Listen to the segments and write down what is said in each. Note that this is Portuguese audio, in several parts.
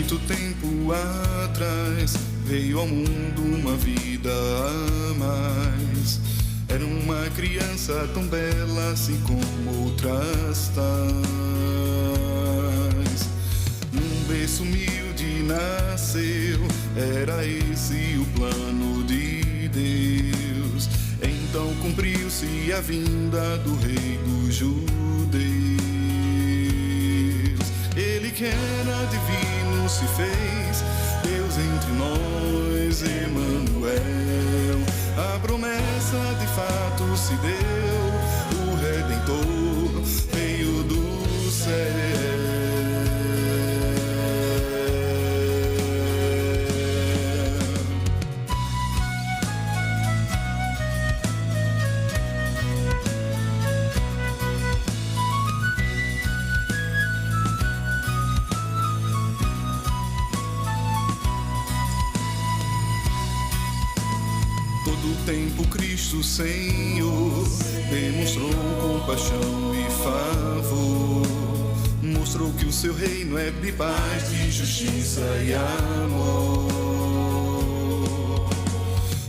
muito tempo atrás veio ao mundo uma vida a mais. Era uma criança tão bela assim como outras tais. Num berço humilde nasceu, era esse o plano de Deus. Então cumpriu-se a vinda do Rei dos Judeus. Ele que era divino se fez Deus entre nós, Emanuel. A promessa de fato se deu, o Redentor veio do céu. Tempo Cristo Senhor demonstrou compaixão e favor, mostrou que o seu reino é de paz, de justiça e amor.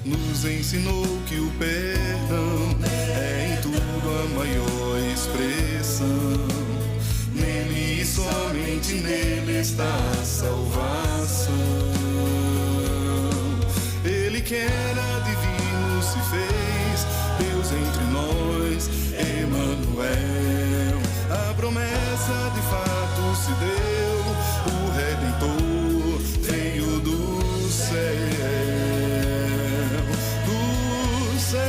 Nos ensinou que o perdão é em tudo a maior expressão. Nele e somente nele está a salvação. Ele que era divino se fez Deus entre nós, Emanuel. A promessa de fato se deu, o Redentor veio do céu, do céu.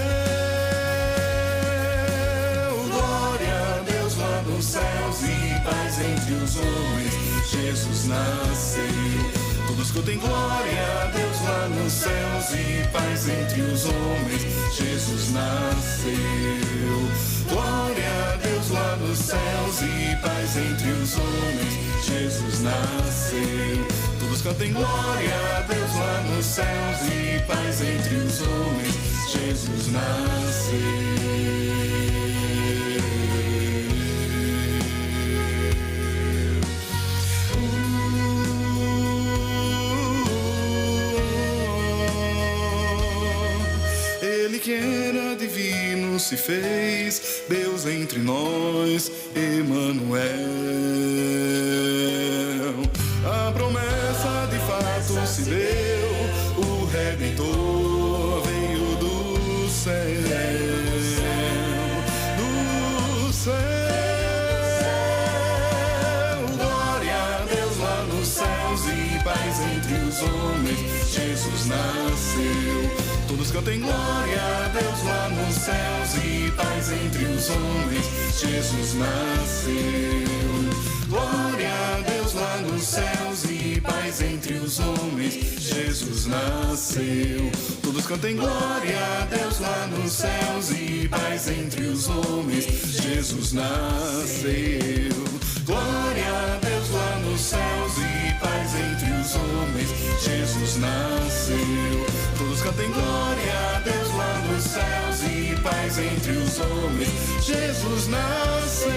Glória a Deus lá nos céus e paz entre os homens. Jesus nasceu. Todos cantem glória a Deus lá nos céus e paz entre os homens. Jesus nasceu. Glória a Deus lá nos céus e paz entre os homens. Jesus nasceu. Todos cantem glória a Deus lá nos céus e paz entre os homens. Jesus nasceu. Que era divino se fez Deus entre nós, Emanuel. A promessa de fato se deu, o Redentor veio do céu, do céu. Glória a Deus lá nos céus e paz entre os homens. Jesus nasceu. Todos cantem glória a Deus lá nos céus e paz entre os homens. Jesus nasceu. Glória a Deus lá nos céus e paz entre os homens. Jesus nasceu. Todos cantem glória a Deus lá nos céus e paz entre os homens. Jesus nasceu. Glória a Deus lá nos céus e paz entre os homens. Jesus nasceu. Todos cantem glória a Deus lá nos céus e paz entre os homens. Jesus nasceu.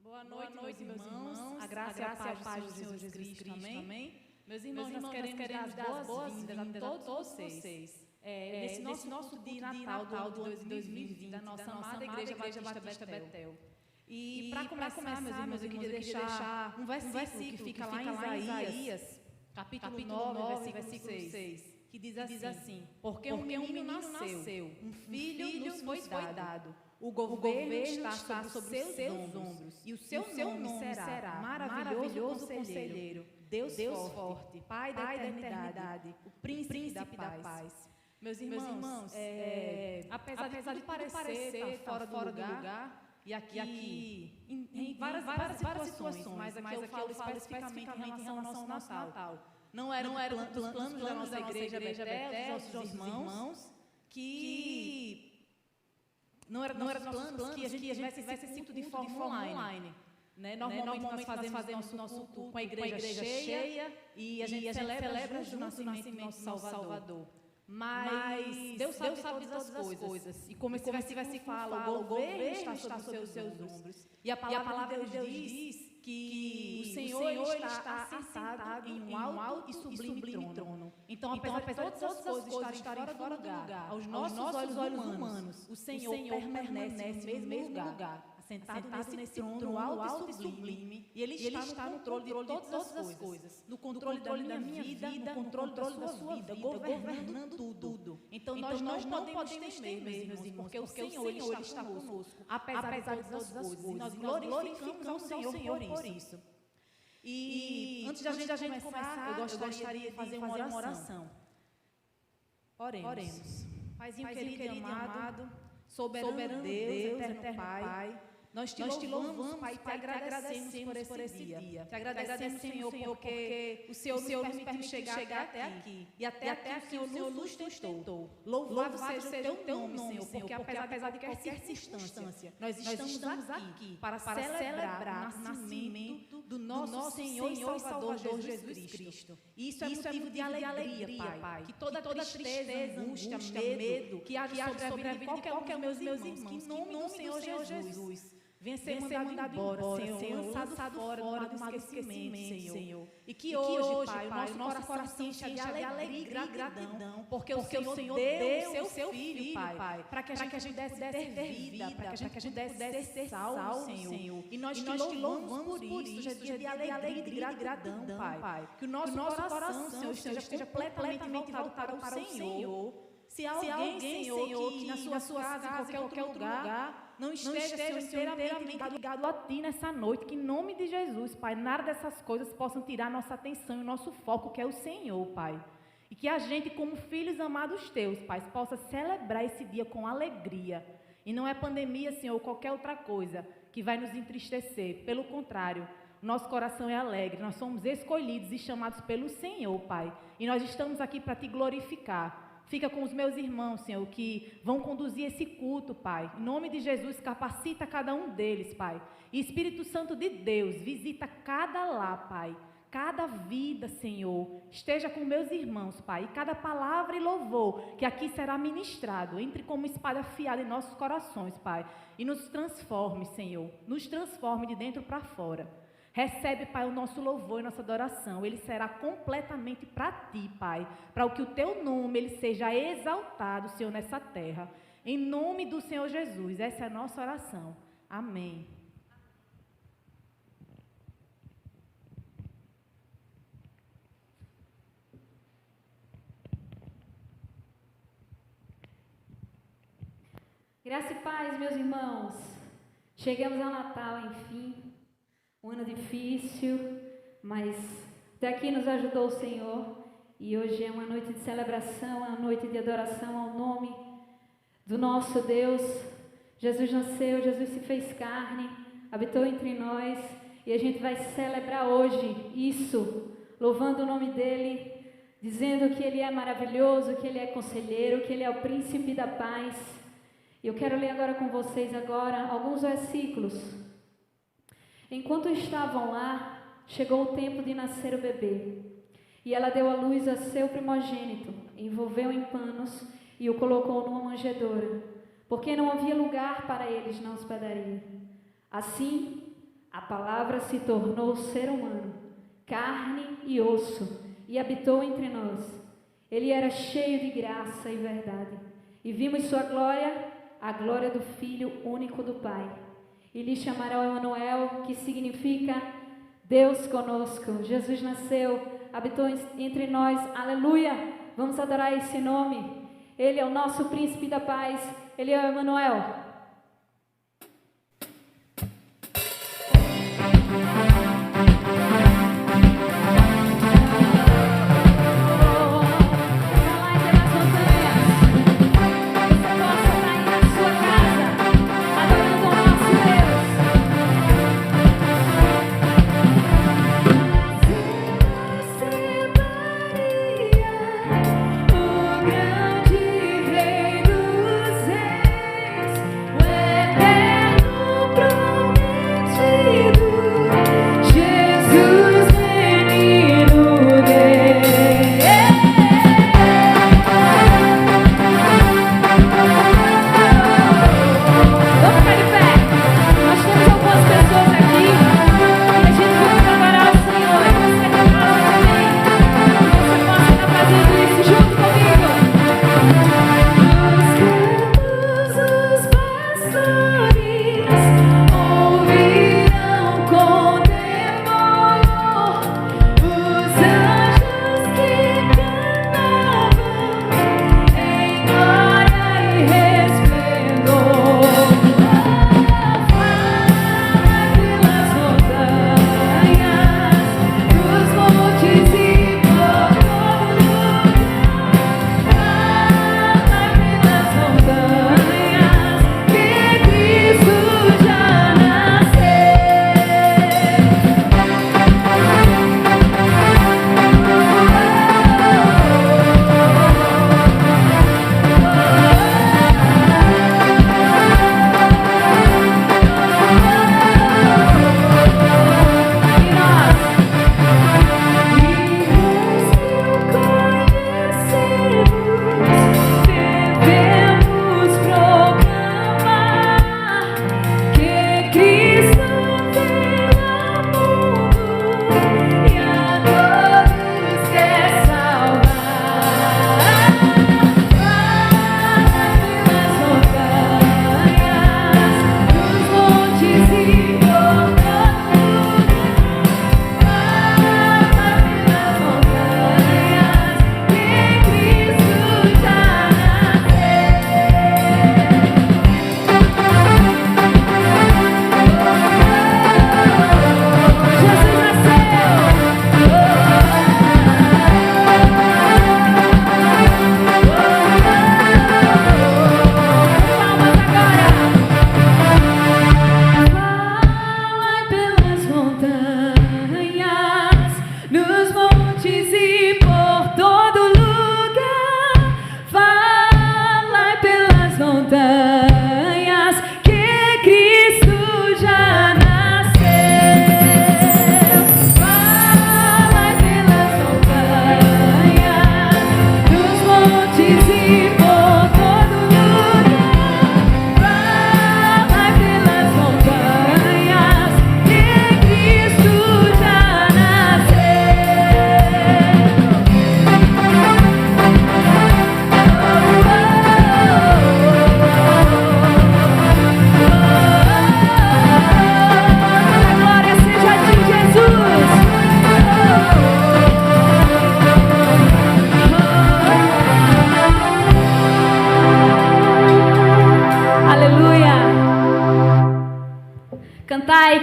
Boa noite, meus irmãos. A graça e a paz do Senhor Jesus Cristo. Amém? Meus irmãos, nós queremos dar as boas-vindas a todos vocês. Nesse nosso dia de Natal do ano de 2020, da nossa amada Igreja Batista Betel. E para começar, meus irmãos, eu queria deixar um versículo que fica lá em Isaías, capítulo 9, versículo 6, que diz assim: Porque um menino nasceu, um filho nos foi dado, o governo está sobre os seus ombros, e o seu nome será Maravilhoso Conselheiro, Deus forte, Pai da eternidade, o Príncipe da paz. Meus irmãos, apesar de tudo parecer estar fora do lugar, e aqui em várias situações, mas aqui eu falo especificamente em relação ao nosso Natal. Não eram os planos da nossa igreja Betel, dos nossos irmãos, que não eram planos que a gente tivesse esse culto de forma online. Né? Normalmente nós fazemos nosso culto com a igreja cheia e a gente celebra junto o nascimento do nosso Salvador. Mas Deus sabe todas as coisas. E como esse versículo fala, o governo está sobre os seus ombros. E a palavra de Deus diz que o Senhor está assentado em um alto e sublime trono. Então, apesar de todas as coisas estarem fora do lugar, aos nossos olhos humanos, o Senhor permanece no mesmo lugar, assentado nesse trono alto e sublime, e Ele está no controle de todas as coisas, no controle da minha vida, no controle da sua vida, governando tudo. Então nós não podemos ter medo, meus irmãos, porque o Senhor está conosco, apesar de todas as coisas, e nós glorificamos ao Senhor por isso. E antes da gente começar, eu gostaria de fazer uma oração. Oremos. Paizinho querido e amado, soberano Deus, eterno Pai, nós te louvamos, Pai, te agradecemos por esse dia. Te agradecemos, Senhor, porque o Senhor nos permitiu chegar até aqui. E até aqui o Senhor nos sustentou. Louvado seja o teu nome, Senhor, porque apesar de qualquer circunstância, nós estamos aqui para celebrar o nascimento do nosso Senhor e Salvador Jesus Cristo. E isso é motivo de alegria, Pai. Que toda tristeza, angústia, medo que haja sobre a vida de qualquer um dos meus irmãos, que em nome do Senhor Jesus venha ser mandado embora, Senhor, lançado fora do esquecimento, Senhor. E que hoje, Pai, o nosso coração encha de alegria e gratidão, porque o Senhor deu o seu Filho, Pai, para que a gente pudesse ter vida, para que a gente pudesse ser salvo, Senhor. E nós te louvamos por isso, Jesus, de alegria e gratidão, Pai. Que o nosso coração, Senhor, esteja completamente voltado para o Senhor. Se há alguém, Senhor, que na sua casa, em qualquer outro lugar, não esteja inteiramente ligado a Ti nessa noite, que em nome de Jesus, Pai, nada dessas coisas possam tirar nossa atenção e o nosso foco, que é o Senhor, Pai. E que a gente, como filhos amados Teus, Pai, possa celebrar esse dia com alegria. E não é pandemia, Senhor, ou qualquer outra coisa que vai nos entristecer. Pelo contrário, nosso coração é alegre, nós somos escolhidos e chamados pelo Senhor, Pai. E nós estamos aqui para Te glorificar. Fica com os meus irmãos, Senhor, que vão conduzir esse culto, Pai. Em nome de Jesus, capacita cada um deles, Pai. E Espírito Santo de Deus, visita cada lar, Pai. Cada vida, Senhor. Esteja com meus irmãos, Pai. E cada palavra e louvor que aqui será ministrado, entre como espada afiada em nossos corações, Pai. E nos transforme, Senhor. Nos transforme de dentro para fora. Recebe, Pai, o nosso louvor e nossa adoração. Ele será completamente para Ti, Pai. Para o que o Teu nome ele seja exaltado, Senhor, nessa terra. Em nome do Senhor Jesus. Essa é a nossa oração. Amém. Graça e paz, meus irmãos. Chegamos ao Natal, enfim. Um ano difícil, mas até aqui nos ajudou o Senhor. E hoje é uma noite de celebração, é uma noite de adoração ao nome do nosso Deus. Jesus nasceu, Jesus se fez carne, habitou entre nós. E a gente vai celebrar hoje isso, louvando o nome dEle, dizendo que Ele é maravilhoso, que Ele é conselheiro, que Ele é o príncipe da paz. Eu quero ler agora com vocês alguns versículos. Enquanto estavam lá, chegou o tempo de nascer o bebê. E ela deu à luz a seu primogênito, envolveu em panos e o colocou numa manjedoura, porque não havia lugar para eles na hospedaria. Assim, a palavra se tornou ser humano, carne e osso, e habitou entre nós. Ele era cheio de graça e verdade. E vimos sua glória, a glória do Filho único do Pai. E lhe chamarão Emanuel, que significa Deus conosco. Jesus nasceu, habitou entre nós, aleluia, vamos adorar esse nome. Ele é o nosso príncipe da paz, Ele é o Emanuel.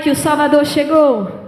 que o Salvador chegou.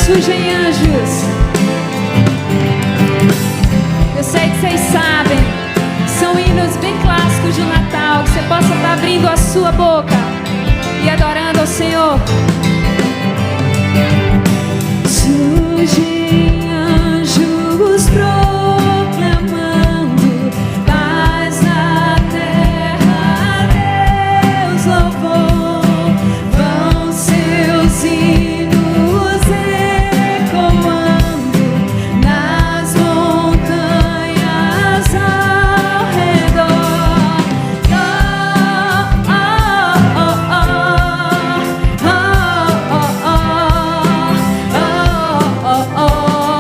Surgem anjos. Eu sei que vocês sabem. São hinos bem clássicos de Natal. Que você possa estar abrindo a sua boca e adorando ao Senhor. Surgem anjos proclamando paz na terra, Deus louvor. Vão seus hinos ecoando nas montanhas ao redor. Oh, oh, oh, oh, oh, oh, oh, oh, oh.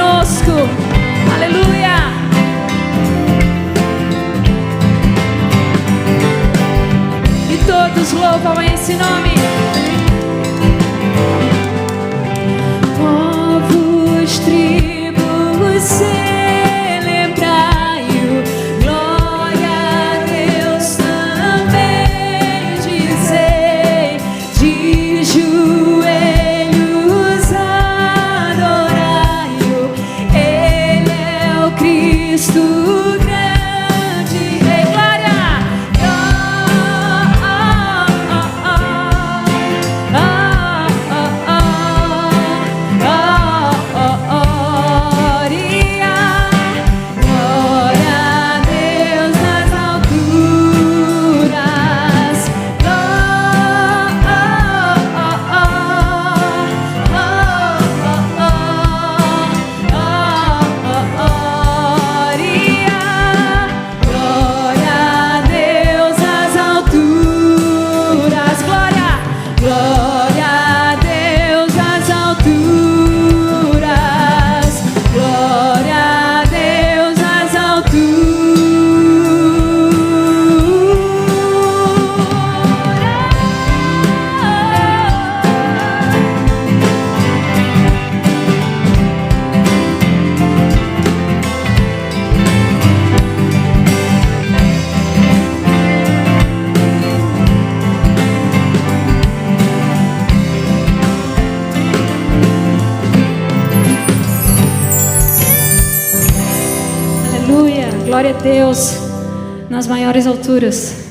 conosco. Aleluia. E todos louvam esse nome. Povos, tribos, celebrai-o. Glória a Deus também dizei. De joelhos adorai-o. Ele é o Cristo grande Rei. Glória! Glória a Deus nas maiores alturas.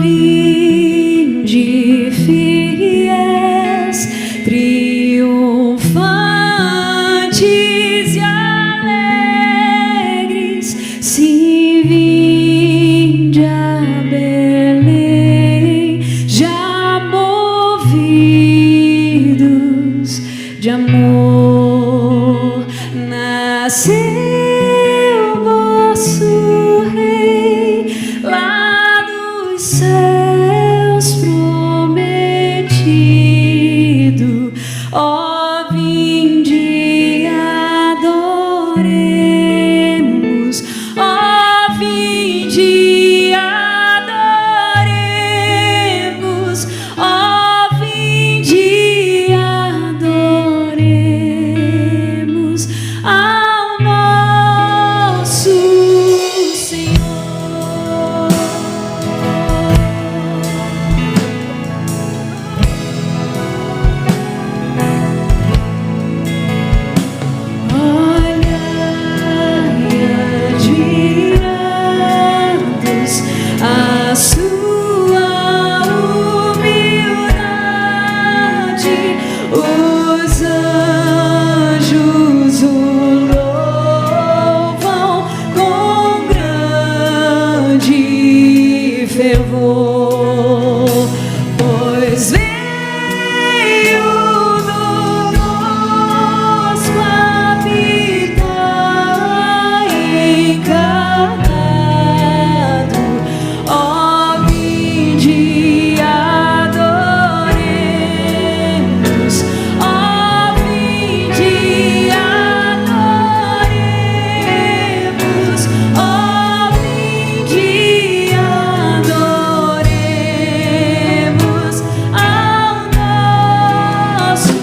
Vinde fiéis, triunfantes e alegres, sim, vinde a Belém, já movidos de amor, nasceu vosso Rei lá dos céus prometido. Ó, vinde adoremos, ó, vinde adoremos, ó, vinde adoremos ao nosso Senhor. Admirados a sua humildade, os anjos o louvam com grande fervor, pois veio conosco habitar encarnado. Ó, vinde adoremos, ó, vinde adoremos, ó, vinde adoremos ao nosso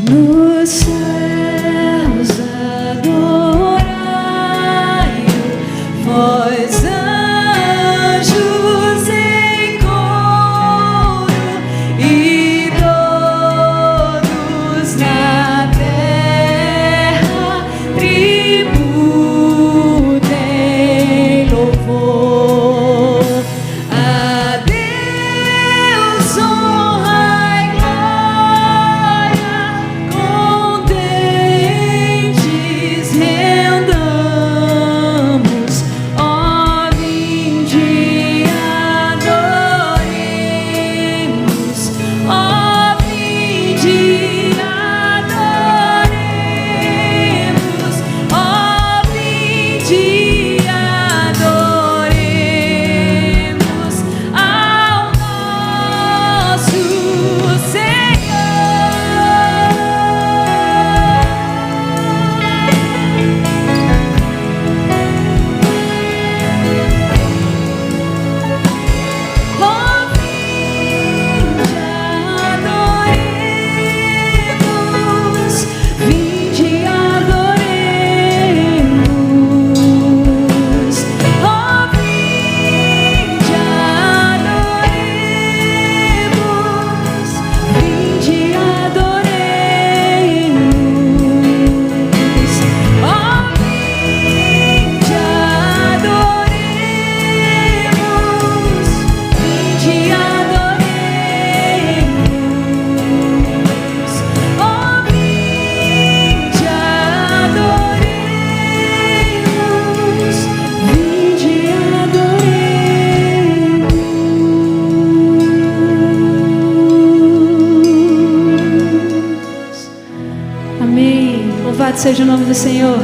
nos céus adorai-o, vós anjos em coro, e Louvado seja o nome do Senhor.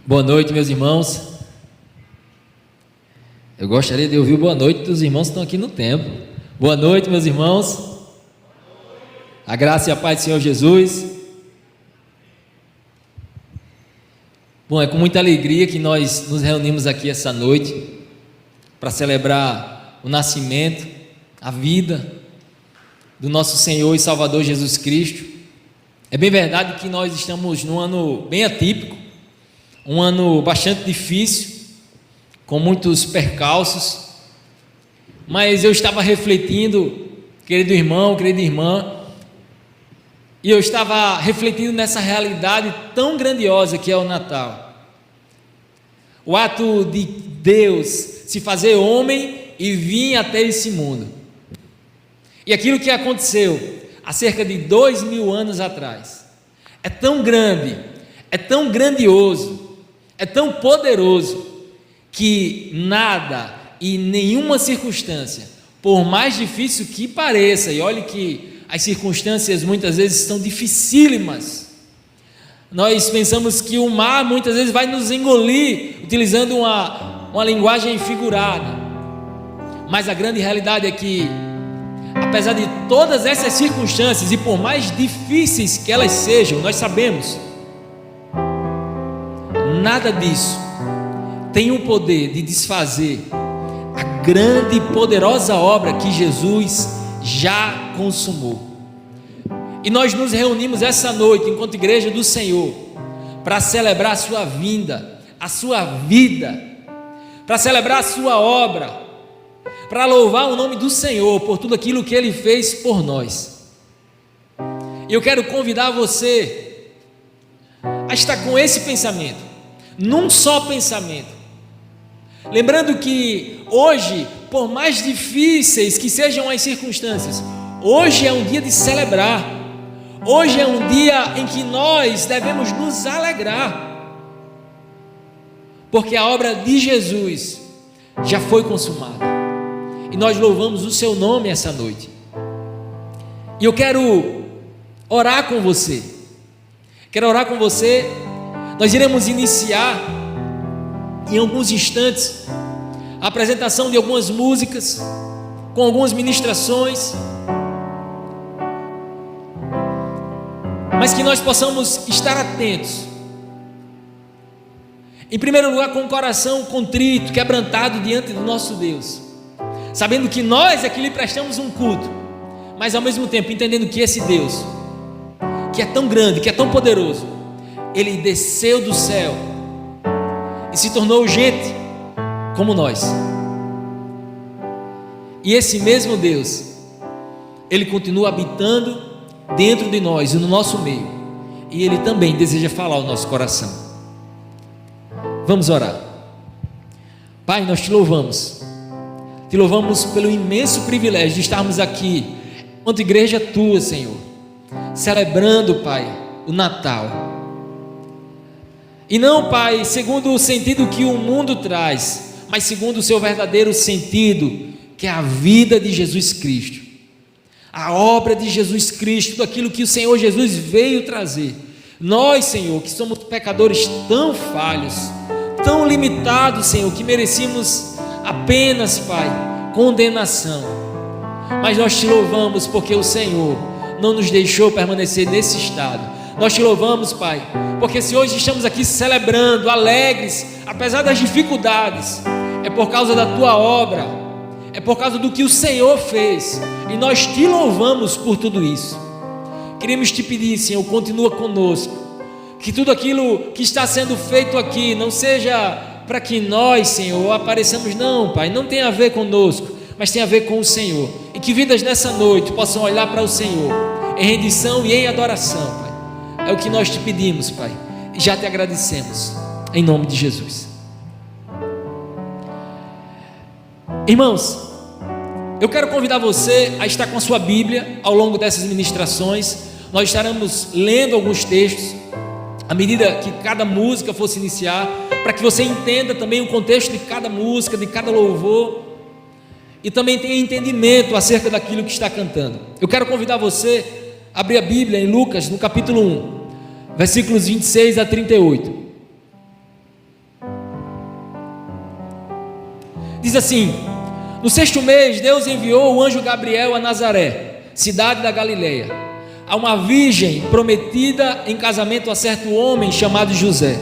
Boa noite, meus irmãos. Eu gostaria de ouvir o boa noite dos irmãos que estão aqui no templo. Boa noite, meus irmãos. A graça e a paz do Senhor Jesus. Bom, é com muita alegria que nós nos reunimos aqui essa noite para celebrar o nascimento, a vida do nosso Senhor e Salvador Jesus Cristo. É bem verdade que nós estamos num ano bem atípico, um ano bastante difícil, com muitos percalços, mas eu estava refletindo, querido irmão, querida irmã, e eu estava refletindo nessa realidade tão grandiosa que é o Natal. O ato de Deus se fazer homem e vir até esse mundo. E aquilo que aconteceu há cerca de 2000 anos atrás é tão grande, é tão grandioso, é tão poderoso que nada e nenhuma circunstância, por mais difícil que pareça, e olhe que as circunstâncias muitas vezes estão dificílimas, nós pensamos que o mar muitas vezes vai nos engolir, utilizando uma linguagem figurada, mas a grande realidade é que, apesar de todas essas circunstâncias, e por mais difíceis que elas sejam, nós sabemos, nada disso tem o poder de desfazer a grande e poderosa obra que Jesus já consumou. E nós nos reunimos essa noite, enquanto igreja do Senhor, para celebrar a sua vinda, a sua vida, para celebrar a sua obra, para louvar o nome do Senhor por tudo aquilo que Ele fez por nós. E eu quero convidar você a estar com esse pensamento, num só pensamento, lembrando que hoje, por mais difíceis que sejam as circunstâncias, hoje é um dia de celebrar, hoje é um dia em que nós devemos nos alegrar, porque a obra de Jesus já foi consumada, e nós louvamos o seu nome essa noite. E eu quero orar com você, nós iremos iniciar em alguns instantes a apresentação de algumas músicas, com algumas ministrações, mas que nós possamos estar atentos, em primeiro lugar com o coração contrito, quebrantado diante do nosso Deus, sabendo que nós é que lhe prestamos um culto, mas ao mesmo tempo entendendo que esse Deus, que é tão grande, que é tão poderoso, Ele desceu do céu e se tornou gente como nós. E esse mesmo Deus, Ele continua habitando dentro de nós e no nosso meio, e Ele também deseja falar ao nosso coração. Vamos orar. Pai, nós te louvamos pelo imenso privilégio de estarmos aqui, enquanto igreja tua, Senhor, celebrando, Pai, o Natal. E não, Pai, segundo o sentido que o mundo traz, mas segundo o seu verdadeiro sentido, que é a vida de Jesus Cristo, a obra de Jesus Cristo, tudo aquilo que o Senhor Jesus veio trazer. Nós, Senhor, que somos pecadores tão falhos, tão limitados, Senhor, que merecíamos apenas, Pai, condenação, mas nós te louvamos porque o Senhor não nos deixou permanecer nesse estado. Nós te louvamos, Pai, porque se hoje estamos aqui celebrando, alegres, apesar das dificuldades, é por causa da tua obra, é por causa do que o Senhor fez, e nós te louvamos por tudo isso. Queremos te pedir, Senhor, continua conosco, que tudo aquilo que está sendo feito aqui não seja para que nós, Senhor, apareçamos, não, Pai, não tem a ver conosco, mas tem a ver com o Senhor, e que vidas nessa noite possam olhar para o Senhor em rendição e em adoração, Pai. É o que nós te pedimos, Pai, e já te agradecemos, em nome de Jesus. Irmãos, eu quero convidar você a estar com a sua Bíblia ao longo dessas ministrações. Nós estaremos lendo alguns textos à medida que cada música fosse iniciar, para que você entenda também o contexto de cada música, de cada louvor, e também tenha entendimento acerca daquilo que está cantando. Eu quero convidar você a abrir a Bíblia em Lucas, no capítulo 1, versículos 26 a 38. Diz assim: no 6º mês, Deus enviou o anjo Gabriel a Nazaré, cidade da Galileia, a uma virgem prometida em casamento a certo homem chamado José,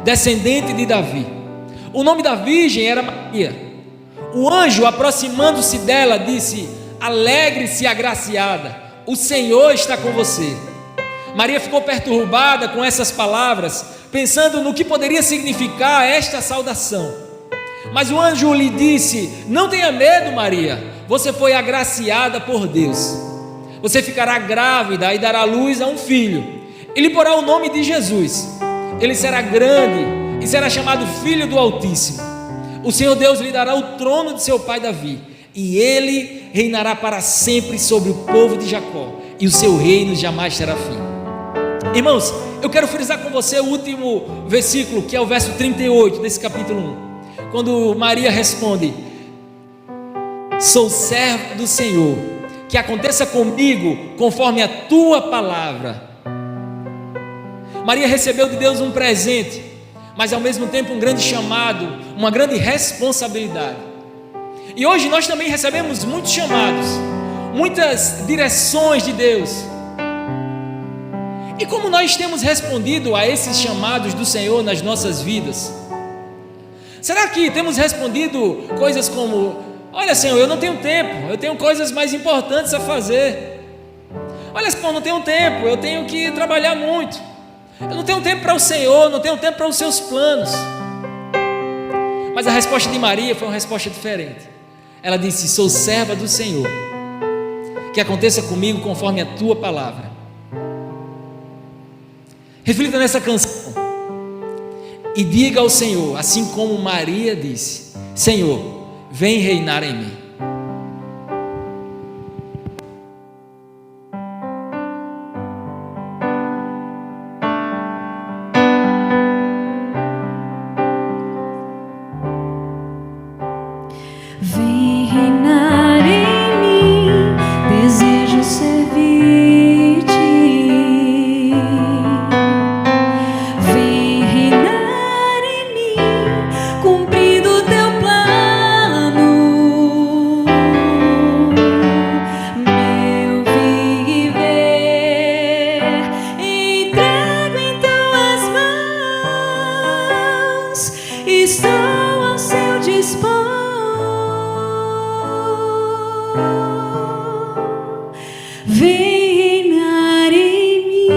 descendente de Davi. O nome da virgem era Maria. O anjo, aproximando-se dela, disse: alegre-se, agraciada, o Senhor está com você. Maria ficou perturbada com essas palavras, pensando no que poderia significar esta saudação. Mas o anjo lhe disse: não tenha medo, Maria, você foi agraciada por Deus. Você ficará grávida e dará luz a um filho, e lhe porá o nome de Jesus. Ele será grande e será chamado Filho do Altíssimo. O Senhor Deus lhe dará o trono de seu pai Davi, e ele reinará para sempre sobre o povo de Jacó, e o seu reino jamais terá fim. Irmãos, eu quero frisar com você o último versículo, que é o verso 38 desse capítulo 1, quando Maria responde: sou serva do Senhor, que aconteça comigo conforme a tua palavra. Maria recebeu de Deus um presente, mas ao mesmo tempo um grande chamado, uma grande responsabilidade. E hoje nós também recebemos muitos chamados, muitas direções de Deus. E como nós temos respondido a esses chamados do Senhor nas nossas vidas? Será que temos respondido coisas como: olha, Senhor, eu não tenho tempo, eu tenho coisas mais importantes a fazer. Olha, Senhor, eu não tenho tempo, eu tenho que trabalhar muito. Eu não tenho tempo para o Senhor, não tenho tempo para os seus planos. Mas a resposta de Maria foi uma resposta diferente. Ela disse: sou serva do Senhor, que aconteça comigo conforme a tua palavra. Reflita nessa canção e diga ao Senhor, assim como Maria disse: Senhor, vem reinar em mim. Vem reinar em mim, desejo servir-te. Vem reinar em mim, cumprindo o teu plano. Meu viver entrego em tuas mãos, estou ao seu dispor. Vem reinar em mim.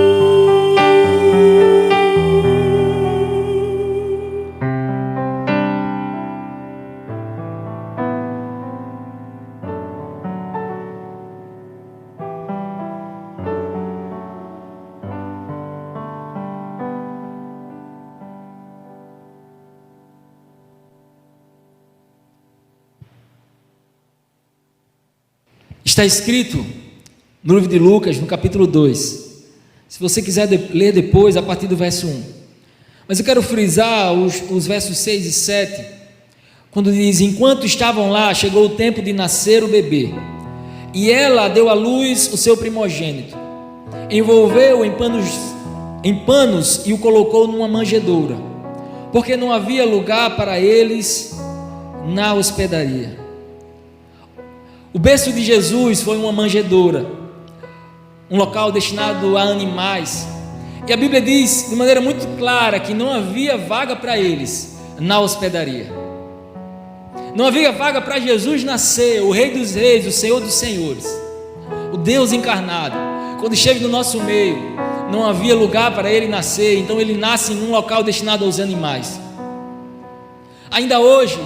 Está escrito no livro de Lucas, no capítulo 2. Se você quiser ler depois, a partir do verso 1. Mas eu quero frisar os versos 6 e 7, quando diz: enquanto estavam lá, chegou o tempo de nascer o bebê, e ela deu à luz o seu primogênito, envolveu-o em panos e o colocou numa manjedoura, porque não havia lugar para eles na hospedaria. O berço de Jesus foi uma manjedoura, um local destinado a animais, e a Bíblia diz de maneira muito clara que não havia vaga para eles na hospedaria. Não havia vaga para Jesus nascer, o Rei dos Reis, o Senhor dos Senhores, o Deus encarnado. Quando esteve no nosso meio, não havia lugar para ele nascer, então ele nasce em um local destinado aos animais. Ainda hoje,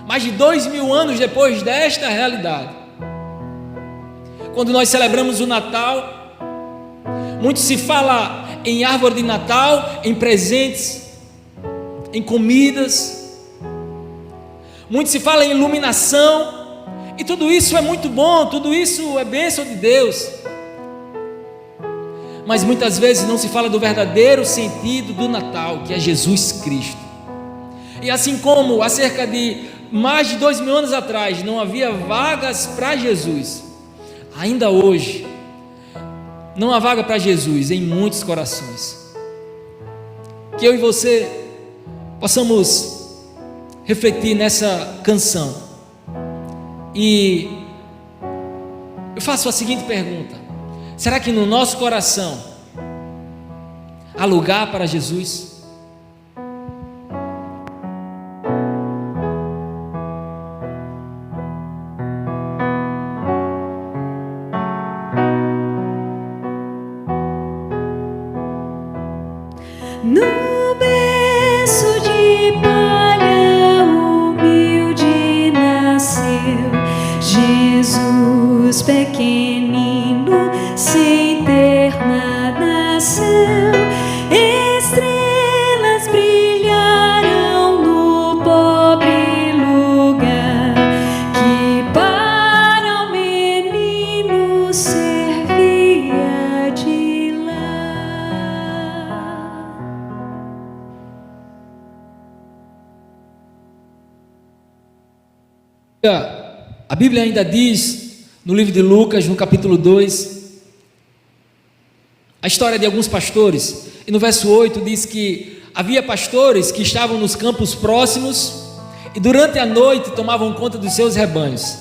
mais de 2000 anos depois desta realidade, quando nós celebramos o Natal, Muito se fala em árvore de Natal, em presentes, em comidas. Muito se fala em iluminação. E tudo isso é muito bom, tudo isso é bênção de Deus. Mas muitas vezes não se fala do verdadeiro sentido do Natal, que é Jesus Cristo. E assim como há cerca de mais de 2000 anos atrás não havia vagas para Jesus, ainda hoje não há vaga para Jesus em muitos corações. Que eu e você possamos refletir nessa canção. E eu faço a seguinte pergunta: será que no nosso coração há lugar para Jesus? No berço de palha humilde nasceu Jesus pequenino, sem ter nada céu. Estrelas brilharam no pobre lugar que para o menino servia de lar. A Bíblia ainda diz, no livro de Lucas, no capítulo 2, a história de alguns pastores, e no verso 8 diz que havia pastores que estavam nos campos próximos e durante a noite tomavam conta dos seus rebanhos.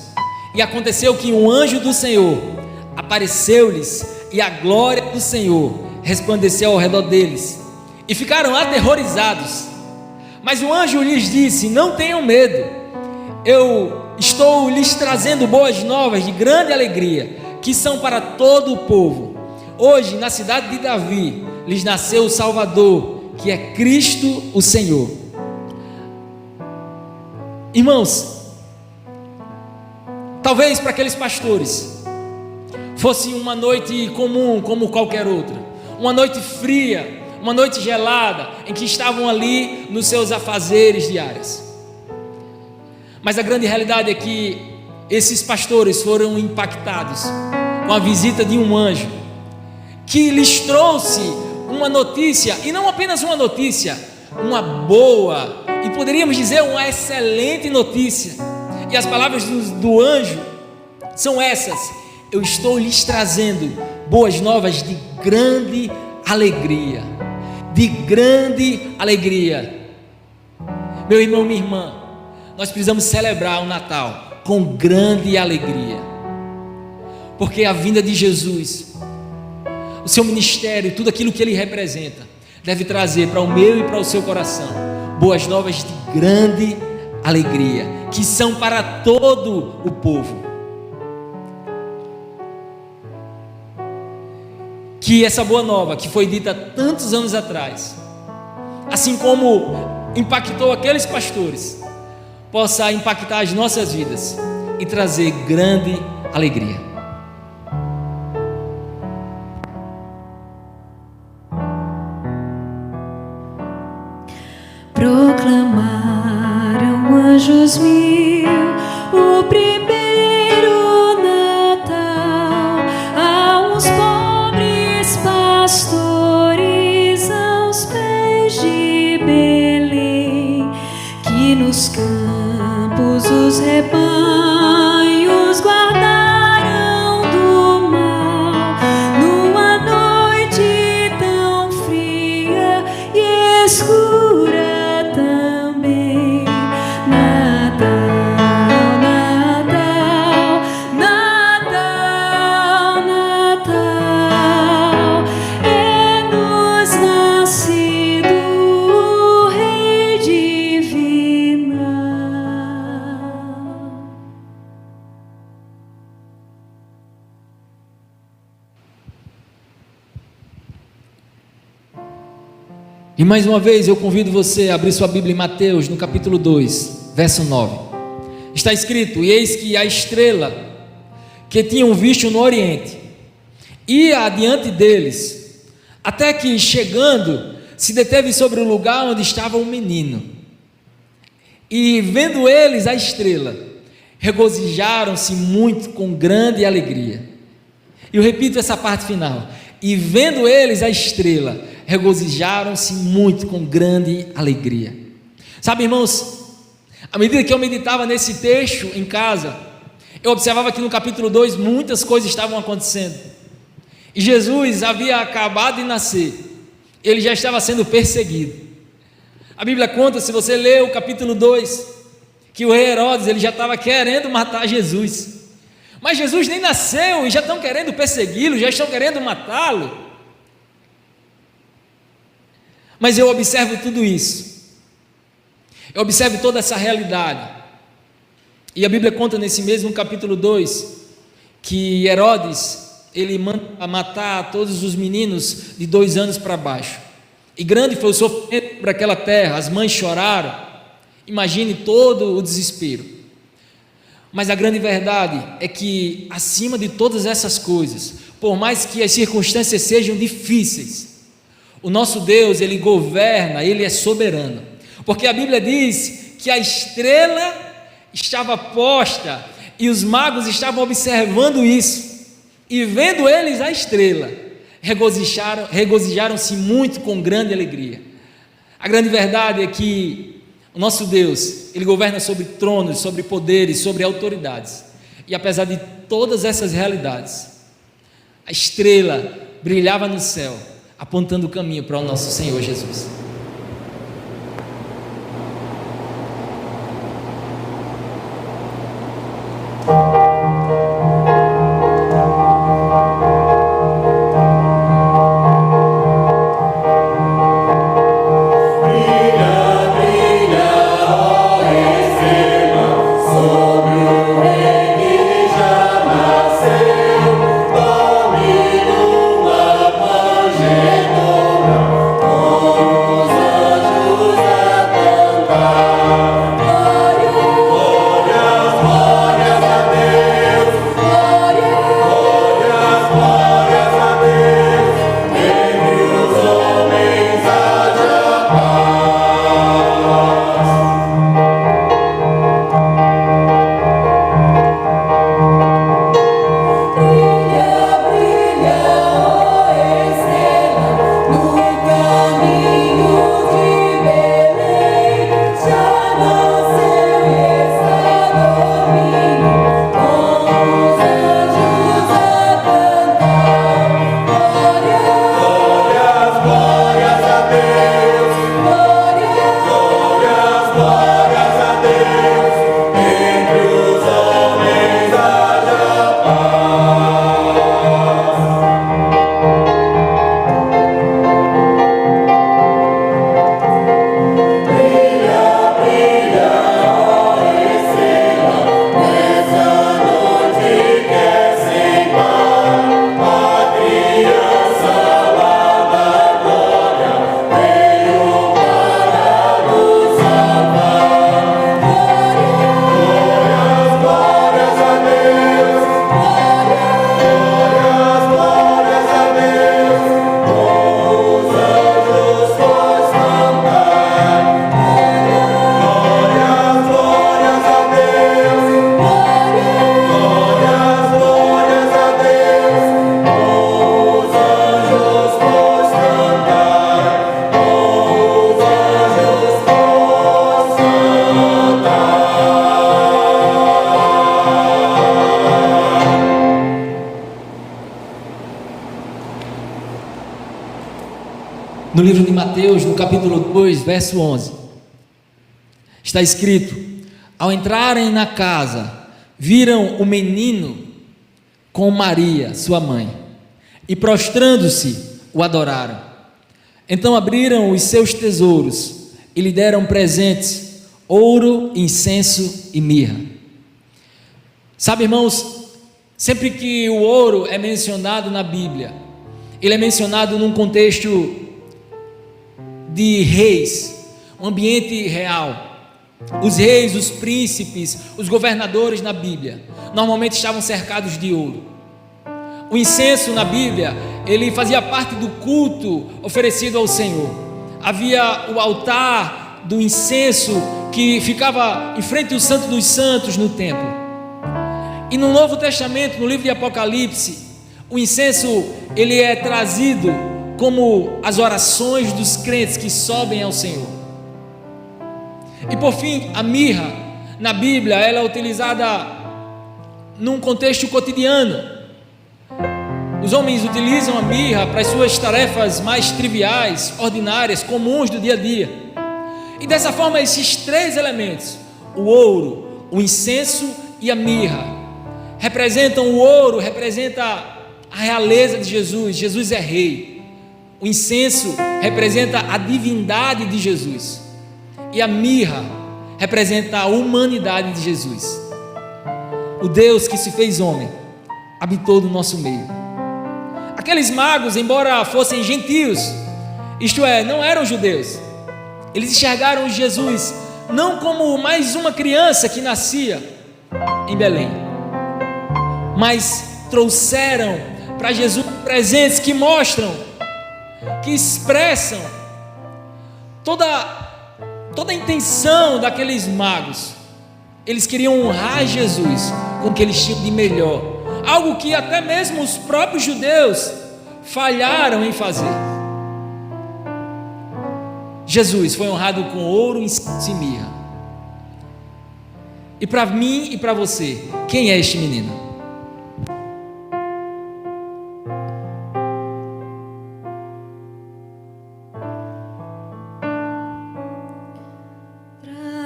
E aconteceu que um anjo do Senhor apareceu-lhes e a glória do Senhor resplandeceu ao redor deles e ficaram aterrorizados. Mas o anjo lhes disse: não tenham medo, eu estou lhes trazendo boas novas de grande alegria, que são para todo o povo. Hoje, na cidade de Davi, lhes nasceu o Salvador, que é Cristo o Senhor. Irmãos, talvez para aqueles pastores fosse uma noite comum, como qualquer outra, uma noite fria, uma noite gelada, em que estavam ali nos seus afazeres diários. Mas a grande realidade é que esses pastores foram impactados com a visita de um anjo que lhes trouxe uma notícia, e não apenas uma notícia, uma boa, e poderíamos dizer uma excelente notícia. E as palavras do anjo são essas: eu estou lhes trazendo boas novas de grande alegria. De grande alegria. Meu irmão, minha irmã, nós precisamos celebrar o Natal com grande alegria, porque a vinda de Jesus, o seu ministério, tudo aquilo que ele representa, deve trazer para o meu e para o seu coração boas novas de grande alegria, que são para todo o povo. Que essa boa nova, que foi dita tantos anos atrás, assim como impactou aqueles pastores, possa impactar as nossas vidas e trazer grande alegria. Proclamaram anjos mil o primeiro Natal a uns pobres pastores aos pés de Belém, que nos campos os rebanhos guardaram do mal, numa noite tão fria e escura também. Natal, Natal, Natal, Natal, é-nos nascido o Rei divino. E mais uma vez eu convido você a abrir sua Bíblia em Mateus, no capítulo 2, verso 9. Está escrito: e eis que a estrela que tinham visto no Oriente ia adiante deles, Até que, chegando, se deteve sobre o lugar onde estava o menino. E, vendo eles a estrela, regozijaram-se muito com grande alegria. E eu repito essa parte final. E, vendo eles a estrela, regozijaram-se muito com grande alegria. Sabe, irmãos, à medida que eu meditava nesse texto em casa, eu observava que no capítulo 2 muitas coisas estavam acontecendo. E Jesus havia acabado de nascer, ele já estava sendo perseguido. A Bíblia conta, se você ler o capítulo 2, que o rei Herodes ele já estava querendo matar Jesus. Mas Jesus nem nasceu e já estão querendo persegui-lo, já estão querendo matá-lo. Mas eu observo tudo isso, eu observo toda essa realidade, e a Bíblia conta nesse mesmo capítulo 2, que Herodes, ele manda matar todos os meninos de 2 anos para baixo, e grande foi o sofrimento para aquela terra, as mães choraram, imagine todo o desespero. Mas a grande verdade é que, acima de todas essas coisas, por mais que as circunstâncias sejam difíceis, o nosso Deus, Ele governa, Ele é soberano, porque a Bíblia diz que a estrela estava posta, e os magos estavam observando isso, e vendo eles a estrela, regozijaram-se muito com grande alegria. A grande verdade é que o nosso Deus, Ele governa sobre tronos, sobre poderes, sobre autoridades, e apesar de todas essas realidades, a estrela brilhava no céu, apontando o caminho para o nosso Senhor Jesus. No livro de Mateus, no capítulo 2, verso 11, está escrito: ao entrarem na casa, viram o menino com Maria, sua mãe, e prostrando-se, o adoraram. Então abriram os seus tesouros e lhe deram presentes, ouro, incenso e mirra. Sabe, irmãos, sempre que o ouro é mencionado na Bíblia, ele é mencionado num contexto de reis, um ambiente real. Os reis, os príncipes, os governadores na Bíblia normalmente estavam cercados de ouro. O incenso na Bíblia, ele fazia parte do culto oferecido ao Senhor. Havia o altar do incenso que ficava em frente ao Santo dos Santos no templo. E no Novo Testamento, no livro de Apocalipse, o incenso ele é trazido como as orações dos crentes que sobem ao Senhor. E por fim, a mirra na Bíblia, ela é utilizada num contexto cotidiano. Os homens utilizam a mirra para as suas tarefas mais triviais, ordinárias, comuns do dia a dia. E dessa forma, esses três elementos, o ouro, o incenso e a mirra, representam o ouro, representa a realeza de Jesus. Jesus é rei. O incenso representa a divindade de Jesus. E a mirra representa a humanidade de Jesus. O Deus que se fez homem habitou no nosso meio. Aqueles magos, embora fossem gentios, isto é, não eram judeus, eles enxergaram Jesus não como mais uma criança que nascia em Belém, mas trouxeram para Jesus presentes que mostram, que expressam toda a intenção daqueles magos. Eles queriam honrar Jesus com o que eles tinham de melhor, algo que até mesmo os próprios judeus falharam em fazer. Jesus foi honrado com ouro, incenso e mirra. E para mim e para você, quem é este menino?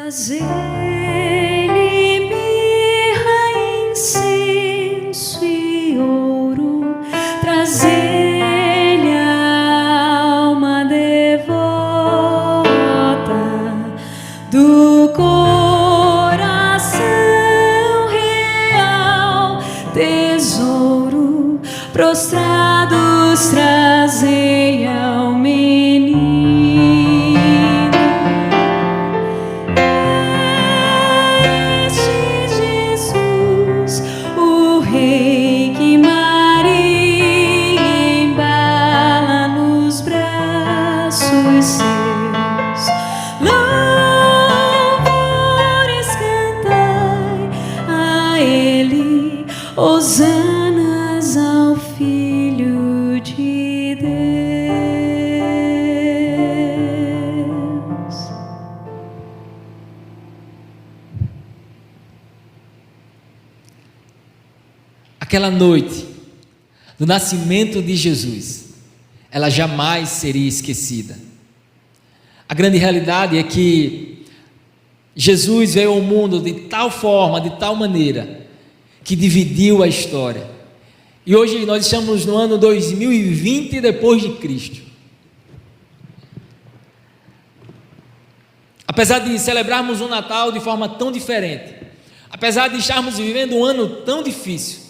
Trazer-lhe mirra, incenso e ouro, trazer-lhe alma devota do coração real, tesouro, prostrados trazei ao menino. Hosanas ao Filho de Deus. Aquela noite do nascimento de Jesus, ela jamais seria esquecida. A grande realidade é que Jesus veio ao mundo de tal forma, de tal maneira, que dividiu a história. E hoje nós estamos no ano 2020 depois de Cristo. Apesar de celebrarmos o Natal de forma tão diferente, apesar de estarmos vivendo um ano tão difícil,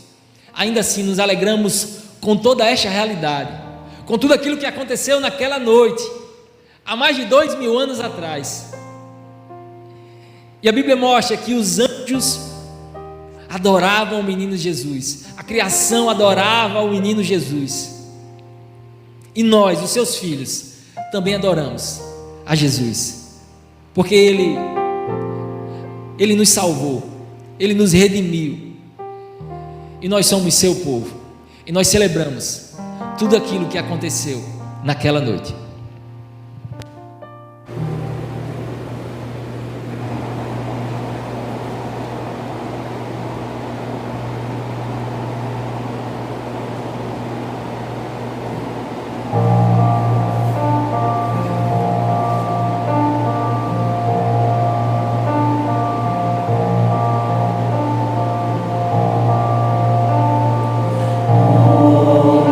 ainda assim nos alegramos com toda esta realidade, com tudo aquilo que aconteceu naquela noite, há mais de 2000 anos atrás. E a Bíblia mostra que os anjos adoravam o menino Jesus, a criação adorava o menino Jesus, e nós, os seus filhos, também adoramos a Jesus, porque Ele nos salvou, Ele nos redimiu, e nós somos seu povo, e nós celebramos tudo aquilo que aconteceu naquela noite.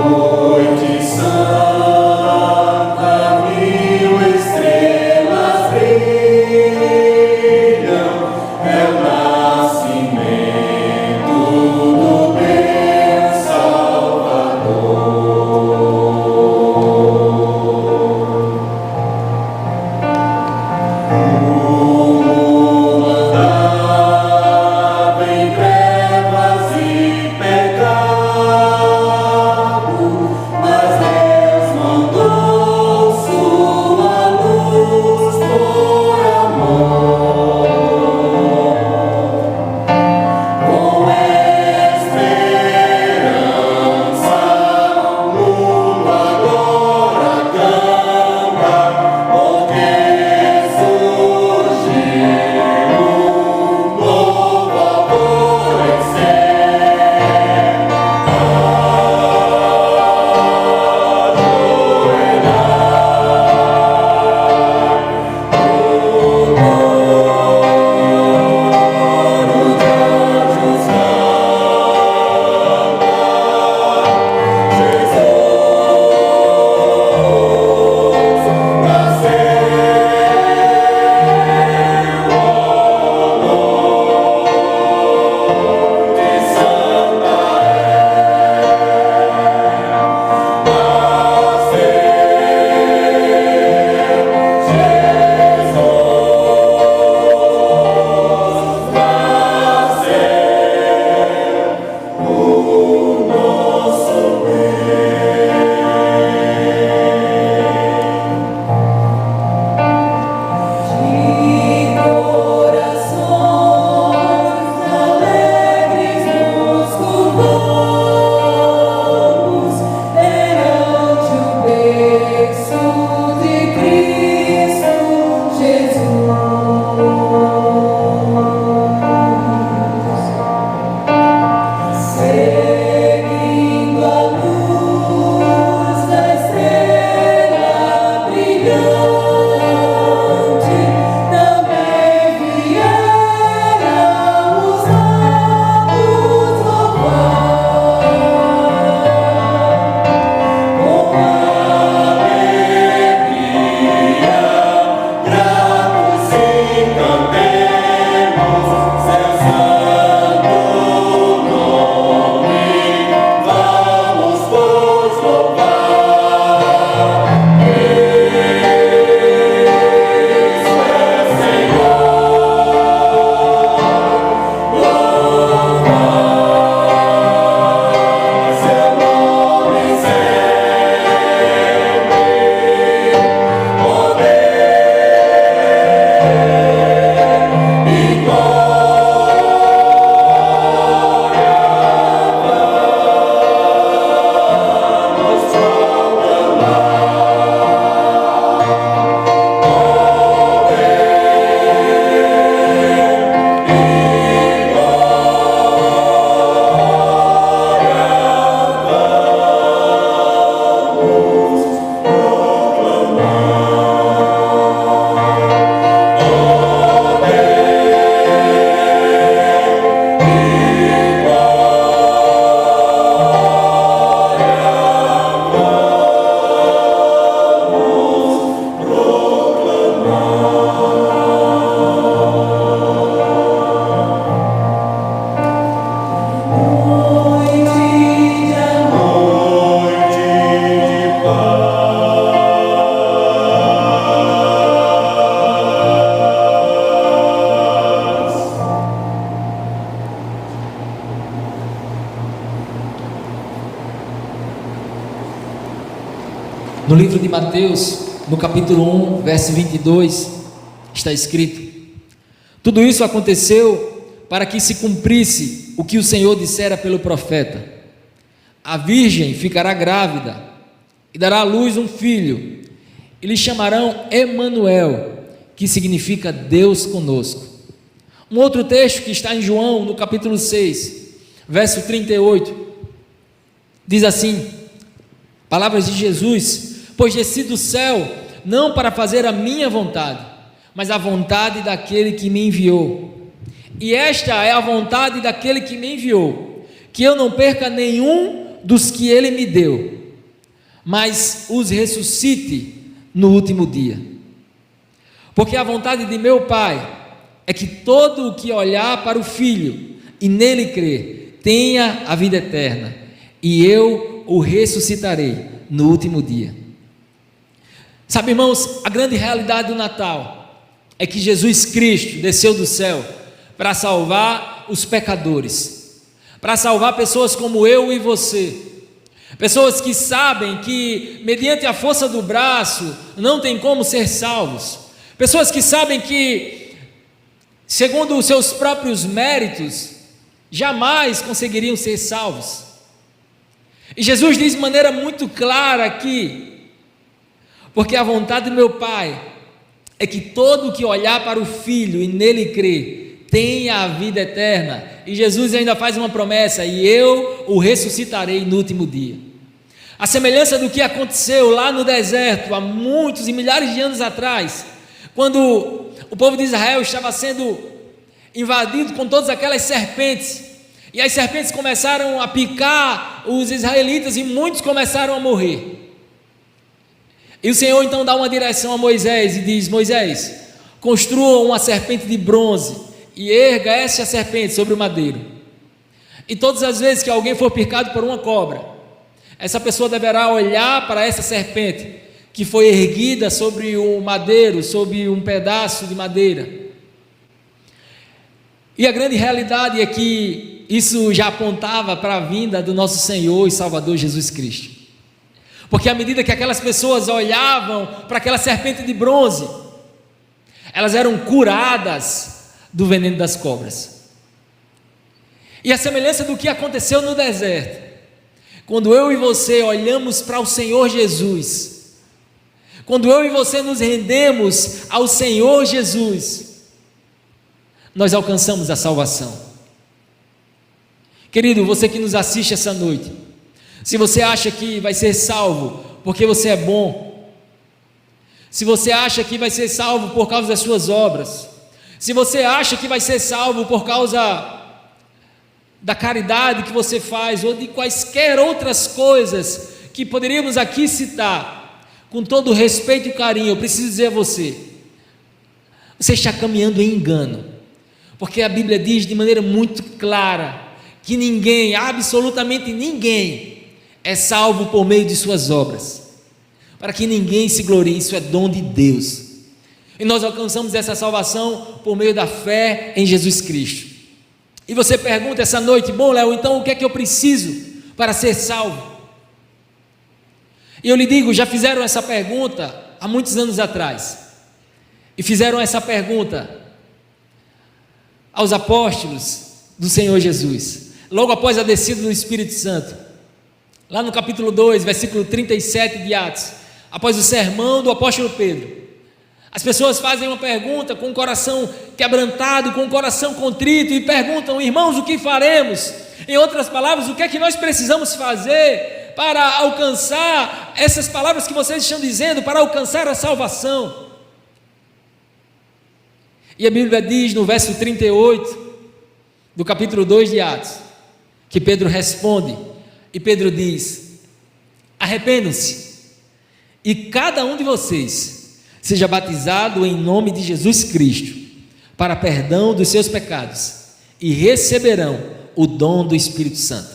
Noite santa No livro de Mateus, no capítulo 1, verso 22, está escrito: tudo isso aconteceu para que se cumprisse o que o Senhor dissera pelo profeta: a virgem ficará grávida e dará à luz um filho, e lhe chamarão Emanuel, que significa Deus conosco. Um outro texto que está em João, no capítulo 6, verso 38, diz assim, palavras de Jesus: pois desci do céu não para fazer a minha vontade, mas a vontade daquele que me enviou. E esta é a vontade daquele que me enviou, que eu não perca nenhum dos que ele me deu, mas os ressuscite no último dia. Porque a vontade de meu Pai é que todo o que olhar para o Filho e nele crer tenha a vida eterna, e eu o ressuscitarei no último dia. Sabe, irmãos, a grande realidade do Natal é que Jesus Cristo desceu do céu para salvar os pecadores, para salvar pessoas como eu e você, pessoas que sabem que mediante a força do braço não tem como ser salvos, pessoas que sabem que segundo os seus próprios méritos jamais conseguiriam ser salvos. E Jesus diz de maneira muito clara aqui: porque a vontade do meu Pai é que todo que olhar para o Filho e nele crer tenha a vida eterna. E Jesus ainda faz uma promessa: e eu o ressuscitarei no último dia. A semelhança do que aconteceu lá no deserto há muitos e milhares de anos atrás, quando o povo de Israel estava sendo invadido com todas aquelas serpentes, e as serpentes começaram a picar os israelitas e muitos começaram a morrer. E o Senhor então dá uma direção a Moisés e diz: Moisés, construa uma serpente de bronze e erga essa serpente sobre o madeiro. E todas as vezes que alguém for picado por uma cobra, essa pessoa deverá olhar para essa serpente que foi erguida sobre o madeiro, sobre um pedaço de madeira. E a grande realidade é que isso já apontava para a vinda do nosso Senhor e Salvador Jesus Cristo. Porque à medida que aquelas pessoas olhavam para aquela serpente de bronze, elas eram curadas do veneno das cobras. E a semelhança do que aconteceu no deserto, quando eu e você olhamos para o Senhor Jesus, quando eu e você nos rendemos ao Senhor Jesus, nós alcançamos a salvação. Querido, você que nos assiste essa noite, se você acha que vai ser salvo porque você é bom, se você acha que vai ser salvo por causa das suas obras, se você acha que vai ser salvo por causa da caridade que você faz, ou de quaisquer outras coisas que poderíamos aqui citar, com todo o respeito e carinho, eu preciso dizer a você, você está caminhando em engano, porque a Bíblia diz de maneira muito clara, que ninguém, absolutamente ninguém, é salvo por meio de suas obras, para que ninguém se glorie, isso é dom de Deus, e nós alcançamos essa salvação por meio da fé em Jesus Cristo. E você pergunta essa noite: bom, Léo, então o que é que eu preciso para ser salvo? E eu lhe digo, já fizeram essa pergunta há muitos anos atrás, e fizeram essa pergunta aos apóstolos do Senhor Jesus, logo após a descida do Espírito Santo, lá no capítulo 2, versículo 37 de Atos, após o sermão do apóstolo Pedro. As pessoas fazem uma pergunta com o coração quebrantado, com o coração contrito, e perguntam: irmãos, o que faremos? Em outras palavras, o que é que nós precisamos fazer para alcançar essas palavras que vocês estão dizendo, para alcançar a salvação? E a Bíblia diz no verso 38 do capítulo 2 de Atos, que Pedro responde, e Pedro diz: arrependam-se, e cada um de vocês seja batizado em nome de Jesus Cristo, para perdão dos seus pecados, e receberão o dom do Espírito Santo.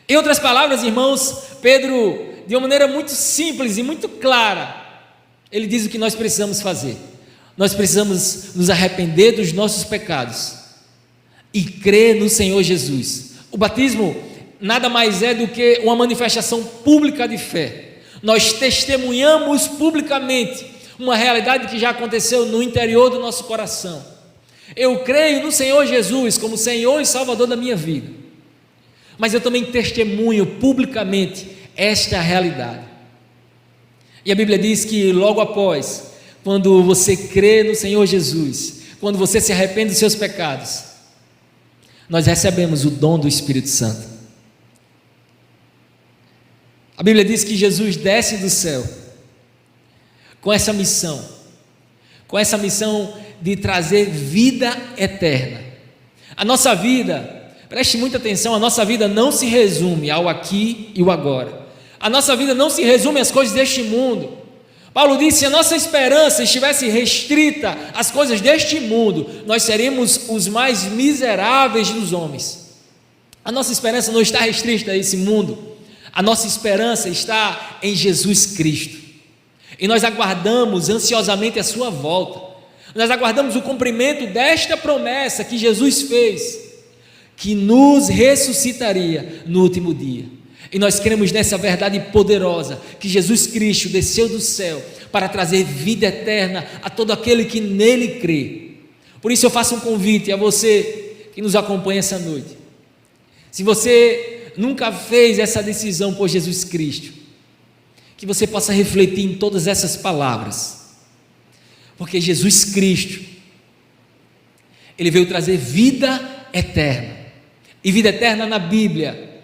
Em outras palavras, irmãos, Pedro, de uma maneira muito simples e muito clara, ele diz o que nós precisamos fazer. Nós precisamos nos arrepender dos nossos pecados e crer no Senhor Jesus. O batismo nada mais é do que uma manifestação pública de fé. Nós testemunhamos publicamente uma realidade que já aconteceu no interior do nosso coração. Eu creio no Senhor Jesus como Senhor e Salvador da minha vida, mas eu também testemunho publicamente esta realidade. E a Bíblia diz que logo após, quando você crê no Senhor Jesus, quando você se arrepende dos seus pecados, nós recebemos o dom do Espírito Santo. A Bíblia diz que Jesus desce do céu com essa missão de trazer vida eterna. A nossa vida, preste muita atenção, a nossa vida não se resume ao aqui e o agora. A nossa vida não se resume às coisas deste mundo. Paulo disse: se a nossa esperança estivesse restrita às coisas deste mundo, nós seríamos os mais miseráveis dos homens. A nossa esperança não está restrita a esse mundo. A nossa esperança está em Jesus Cristo. E nós aguardamos ansiosamente a sua volta. Nós aguardamos o cumprimento desta promessa que Jesus fez, que nos ressuscitaria no último dia. E nós cremos nessa verdade poderosa, que Jesus Cristo desceu do céu para trazer vida eterna a todo aquele que nele crê. Por isso eu faço um convite a você que nos acompanha essa noite. Se você nunca fez essa decisão por Jesus Cristo, que você possa refletir em todas essas palavras, porque Jesus Cristo, Ele veio trazer vida eterna. E vida eterna na Bíblia,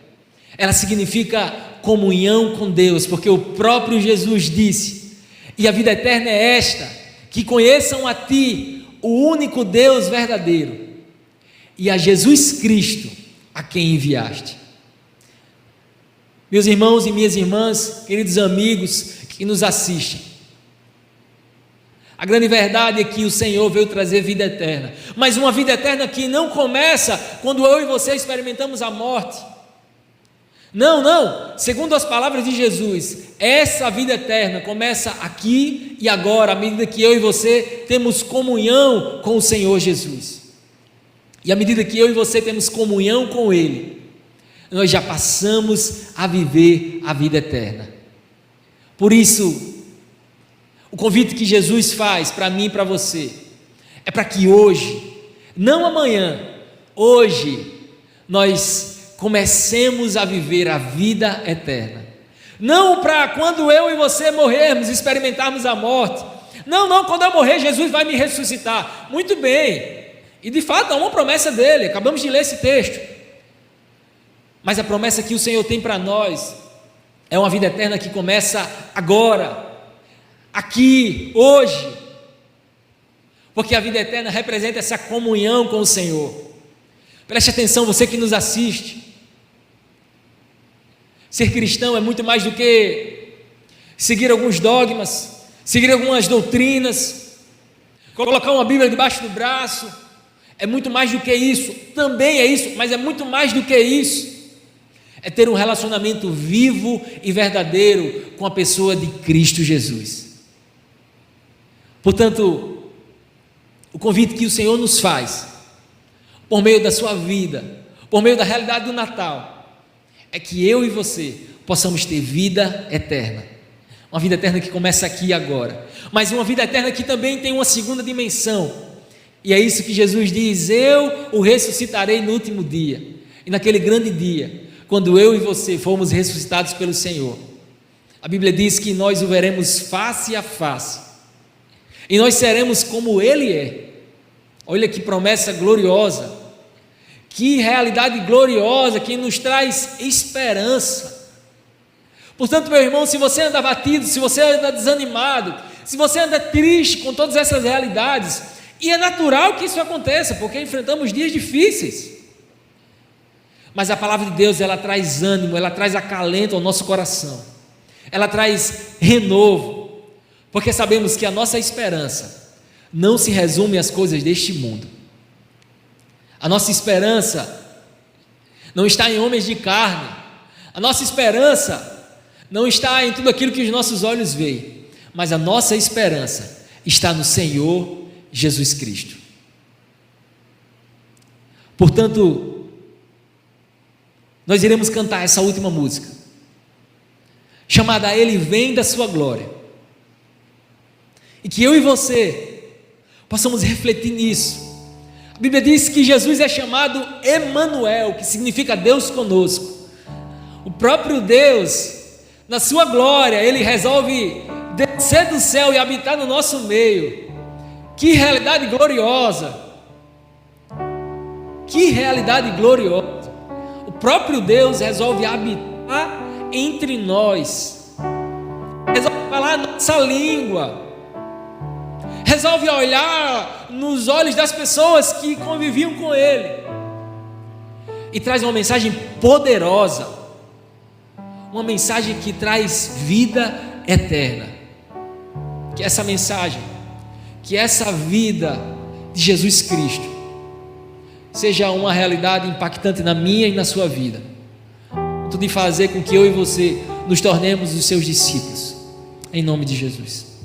ela significa comunhão com Deus, porque o próprio Jesus disse: e a vida eterna é esta, que conheçam a Ti, o único Deus verdadeiro, e a Jesus Cristo, a quem enviaste. Meus irmãos e minhas irmãs, queridos amigos que nos assistem, a grande verdade é que o Senhor veio trazer vida eterna, mas uma vida eterna que não começa quando eu e você experimentamos a morte. Não, segundo as palavras de Jesus, essa vida eterna começa aqui e agora, à medida que eu e você temos comunhão com o Senhor Jesus. E à medida que eu e você temos comunhão com Ele, nós já passamos a viver a vida eterna. Por isso, o convite que Jesus faz para mim e para você é para que hoje, não amanhã, hoje, nós comecemos a viver a vida eterna. Não para quando eu e você morrermos, experimentarmos a morte. Não, quando eu morrer, Jesus vai me ressuscitar. Muito bem, e de fato há uma promessa dele, acabamos de ler esse texto. Mas a promessa que o Senhor tem para nós é uma vida eterna que começa agora, aqui, hoje, porque a vida eterna representa essa comunhão com o Senhor. Preste atenção, você que nos assiste. Ser cristão é muito mais do que seguir alguns dogmas, seguir algumas doutrinas, colocar uma Bíblia debaixo do braço. É muito mais do que isso, também é isso, mas é muito mais do que isso. É ter um relacionamento vivo e verdadeiro com a pessoa de Cristo Jesus. Portanto, o convite que o Senhor nos faz, por meio da sua vida, por meio da realidade do Natal, é que eu e você possamos ter vida eterna. Uma vida eterna que começa aqui e agora, mas uma vida eterna que também tem uma segunda dimensão, e é isso que Jesus diz: eu o ressuscitarei no último dia. E naquele grande dia, quando eu e você formos ressuscitados pelo Senhor, a Bíblia diz que nós o veremos face a face, e nós seremos como Ele é. Olha que promessa gloriosa, que realidade gloriosa, que nos traz esperança. Portanto, meu irmão, se você anda abatido, se você anda desanimado, se você anda triste com todas essas realidades, e é natural que isso aconteça, porque enfrentamos dias difíceis, mas a palavra de Deus, ela traz ânimo, ela traz acalento ao nosso coração, ela traz renovo, porque sabemos que a nossa esperança não se resume às coisas deste mundo. A nossa esperança não está em homens de carne, a nossa esperança não está em tudo aquilo que os nossos olhos veem, mas a nossa esperança está no Senhor Jesus Cristo. Portanto, nós iremos cantar essa última música, chamada Ele vem da sua glória. E que eu e você possamos refletir nisso. A Bíblia diz que Jesus é chamado Emanuel, que significa Deus conosco. O próprio Deus, na sua glória, Ele resolve descer do céu e habitar no nosso meio. Que realidade gloriosa! Que realidade gloriosa! O próprio Deus resolve habitar entre nós, resolve falar a nossa língua, resolve olhar nos olhos das pessoas que conviviam com Ele e traz uma mensagem poderosa, uma mensagem que traz vida eterna. Que essa mensagem, que essa vida de Jesus Cristo seja uma realidade impactante na minha e na sua vida, de fazer com que eu e você nos tornemos os seus discípulos, em nome de Jesus.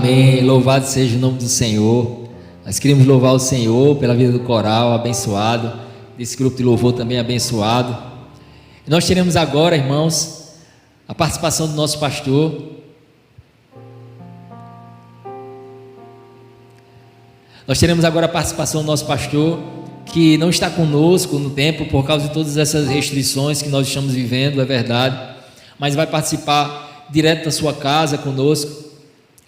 Amém, louvado seja o nome do Senhor. Nós queremos louvar o Senhor pela vida do coral abençoado, desse grupo de louvor também abençoado. E nós teremos agora, irmãos, a participação do nosso pastor. Nós teremos agora a participação do nosso pastor, que não está conosco no tempo por causa de todas essas restrições que nós estamos vivendo, é verdade, mas vai participar direto da sua casa conosco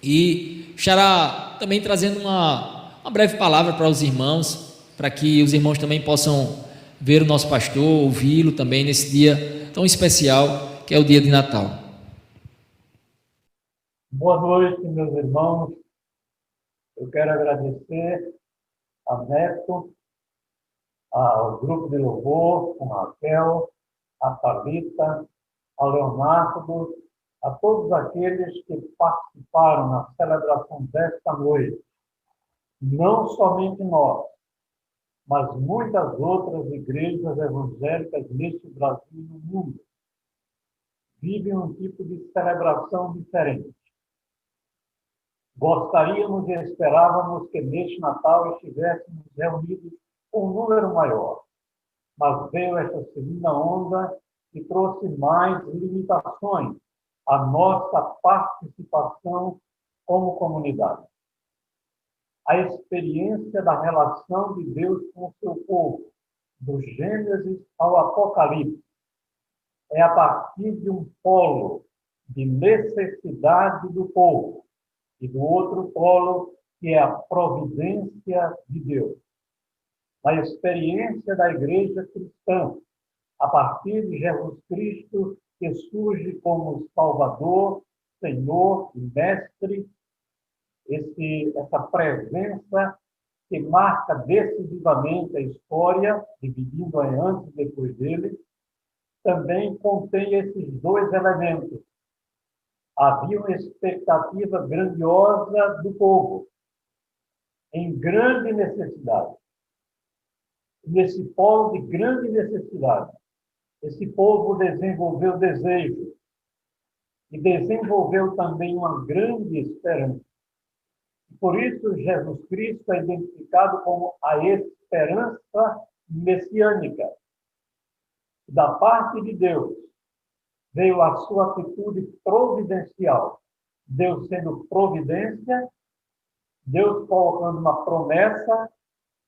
e estará também trazendo uma breve palavra para os irmãos, para que os irmãos também possam ver o nosso pastor, ouvi-lo também nesse dia tão especial que é o dia de Natal. Boa noite, meus irmãos. Eu quero agradecer a Neto, ao grupo de louvor, a Raquel, a Thalita, a Leonardo, a todos aqueles que participaram na celebração desta noite. Não somente nós, mas muitas outras igrejas evangélicas neste Brasil e no mundo vivem um tipo de celebração diferente. Gostaríamos e esperávamos que neste Natal estivéssemos reunidos com um número maior, mas veio esta segunda onda e trouxe mais limitações à nossa participação como comunidade. A experiência da relação de Deus com o seu povo, do Gênesis ao Apocalipse, é a partir de um polo de necessidade do povo e do outro polo, que é a providência de Deus. A experiência da igreja cristã, a partir de Jesus Cristo, que surge como Salvador, Senhor e Mestre, essa presença que marca decisivamente a história, dividindo-a em antes e depois dele, também contém esses dois elementos. Havia uma expectativa grandiosa do povo, em grande necessidade. Nesse polo de grande necessidade, esse povo desenvolveu desejo e desenvolveu também uma grande esperança. Por isso, Jesus Cristo é identificado como a esperança messiânica. Da parte de Deus, veio a sua atitude providencial. Deus sendo providência, Deus colocando uma promessa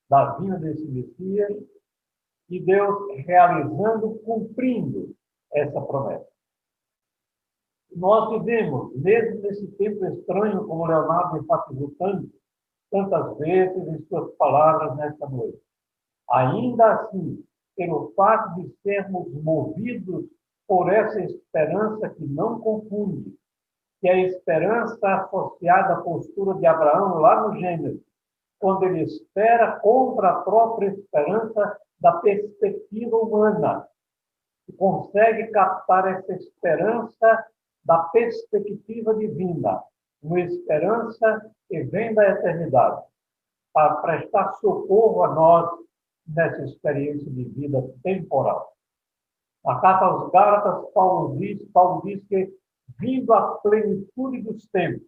da vinda desse Messias e Deus realizando, cumprindo essa promessa. Nós vivemos, mesmo nesse tempo estranho, como Leonardo enfatizou tantas vezes em suas palavras nesta noite. Ainda assim, pelo fato de sermos movidos por essa esperança que não confunde, que é a esperança associada à postura de Abraão lá no Gênesis, quando ele espera contra a própria esperança da perspectiva humana, e consegue captar essa esperança da perspectiva divina, uma esperança que vem da eternidade, para prestar socorro a nós nessa experiência de vida temporal. Na carta aos Gálatas, Paulo diz que, vindo à plenitude dos tempos,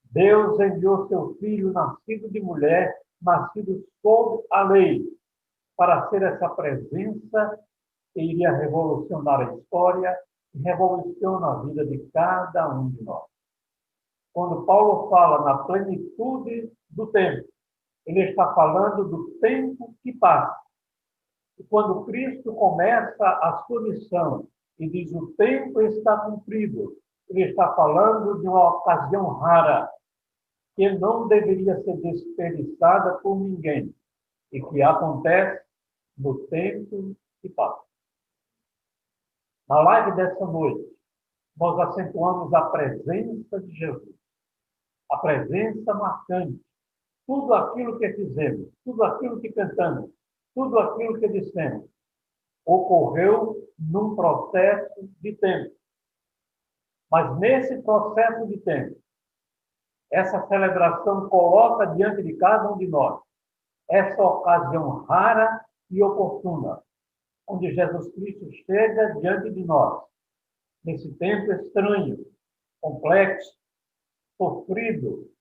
Deus enviou seu Filho, nascido de mulher, nascido sob a lei, para ser essa presença que iria revolucionar a história e revoluciona a vida de cada um de nós. Quando Paulo fala na plenitude do tempo, ele está falando do tempo que passa. E quando Cristo começa a sua missão e diz o tempo está cumprido, ele está falando de uma ocasião rara, que não deveria ser desperdiçada por ninguém e que acontece no tempo que passa. Na live dessa noite, nós acentuamos a presença de Jesus, a presença marcante. Tudo aquilo que fizemos, tudo aquilo que cantamos, tudo aquilo que dissemos, ocorreu num processo de tempo. Mas nesse processo de tempo, essa celebração coloca diante de cada um de nós essa ocasião rara e oportuna, onde Jesus Cristo chega diante de nós, nesse tempo estranho, complexo, sofrido.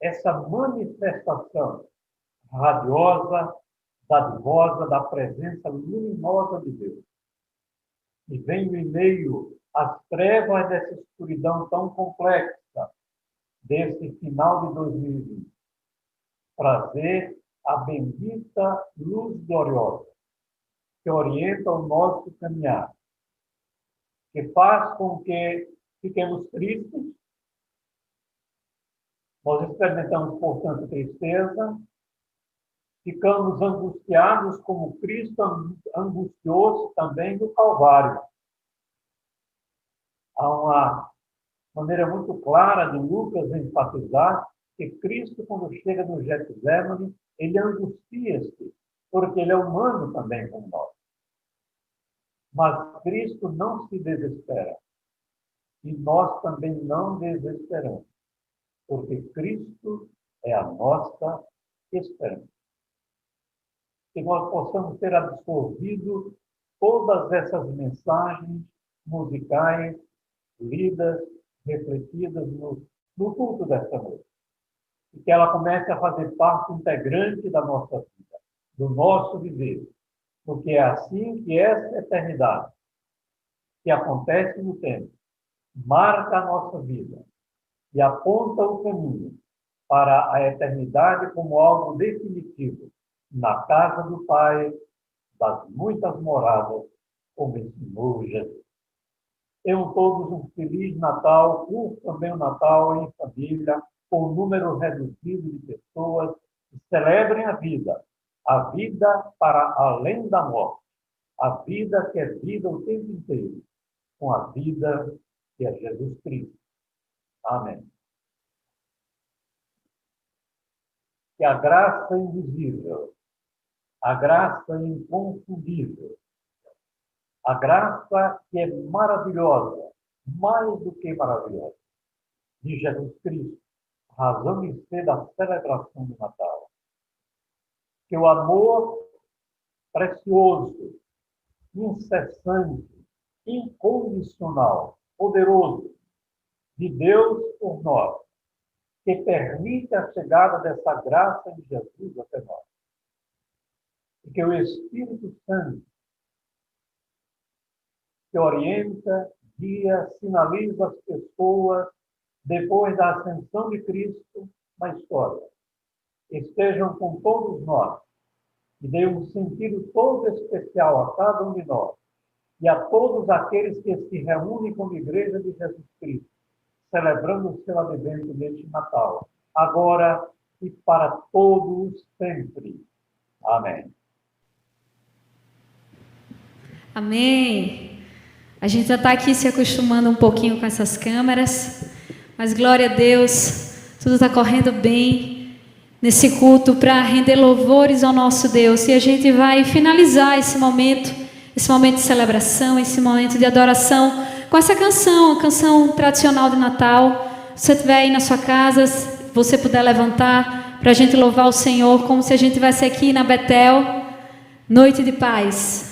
Essa manifestação radiosa, dadivosa da presença luminosa de Deus. E vem em meio às trevas dessa escuridão tão complexa, desse final de 2020, trazer a bendita luz gloriosa, que orienta o nosso caminhar, que faz com que fiquemos tristes. Nós experimentamos, portanto, tristeza, ficamos angustiados como Cristo angustiou-se também no Calvário. Há uma maneira muito clara de Lucas enfatizar que Cristo, quando chega no Getsemane, ele angustia-se, porque ele é humano também como nós. Mas Cristo não se desespera. E nós também não desesperamos, porque Cristo é a nossa esperança. Que nós possamos ter absorvido todas essas mensagens musicais, lidas, refletidas no culto desta noite. E que ela comece a fazer parte integrante da nossa vida, do nosso viver. Porque é assim que essa eternidade, que acontece no tempo, marca a nossa vida e aponta o caminho para a eternidade como algo definitivo, na casa do Pai, das muitas moradas, como ensinou Jesus. Tenham todos um feliz Natal, curtam também o Natal em família, com um número reduzido de pessoas, que celebrem a vida para além da morte, a vida que é vida o tempo inteiro, com a vida que é Jesus Cristo. Amém. Que a graça invisível, a graça inconfundível, a graça que é maravilhosa, mais do que maravilhosa, de Jesus Cristo, razão de ser da celebração do Natal. Que o amor precioso, incessante, incondicional, poderoso, de Deus por nós, que permite a chegada dessa graça de Jesus até nós. E que o Espírito Santo, que orienta, guia, sinaliza as pessoas depois da ascensão de Cristo na história, estejam com todos nós e dê um sentido todo especial a cada um de nós e a todos aqueles que se reúnem como Igreja de Jesus Cristo, celebrando o seu advento neste Natal, agora e para todos sempre. Amém. Amém. A gente já está aqui se acostumando um pouquinho com essas câmeras, mas glória a Deus, tudo está correndo bem nesse culto para render louvores ao nosso Deus. E a gente vai finalizar esse momento de celebração, esse momento de adoração, com essa canção, a canção tradicional de Natal. Se você estiver aí na sua casa, se você puder levantar para a gente louvar o Senhor, como se a gente estivesse aqui na Betel, noite de paz.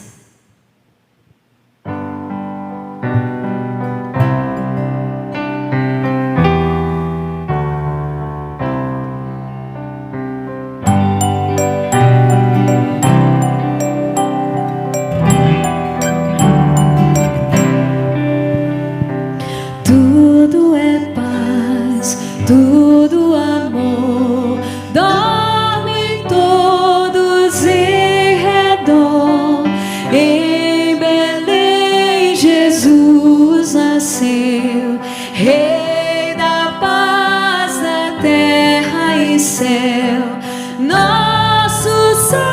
Tudo amor, dorme todos em redor. Em Belém Jesus nasceu, Rei da paz da terra e céu, nosso Salvador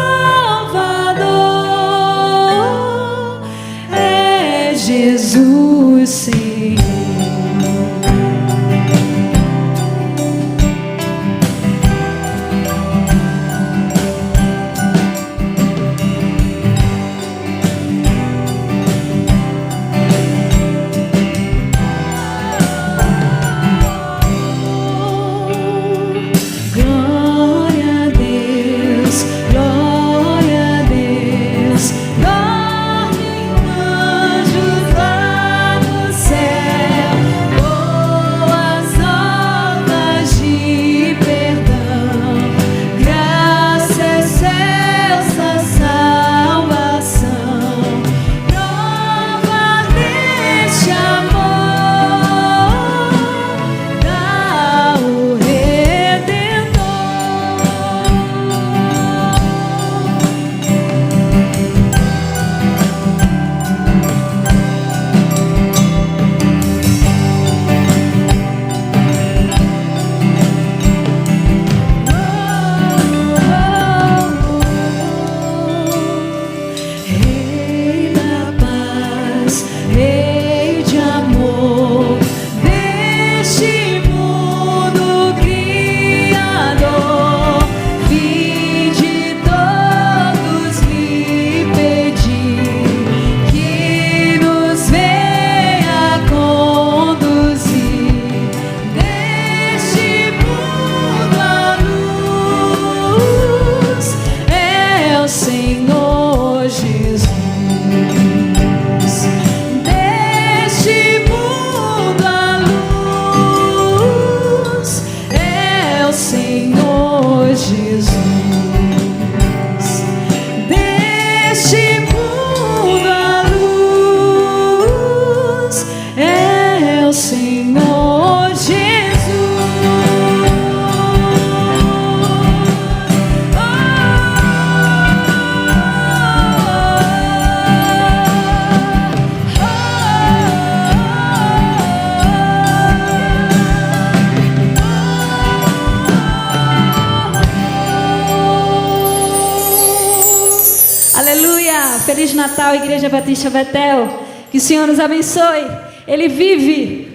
é Jesus, Senhor. Aleluia! Feliz Natal, Igreja Batista Betel. Que o Senhor nos abençoe. Ele vive.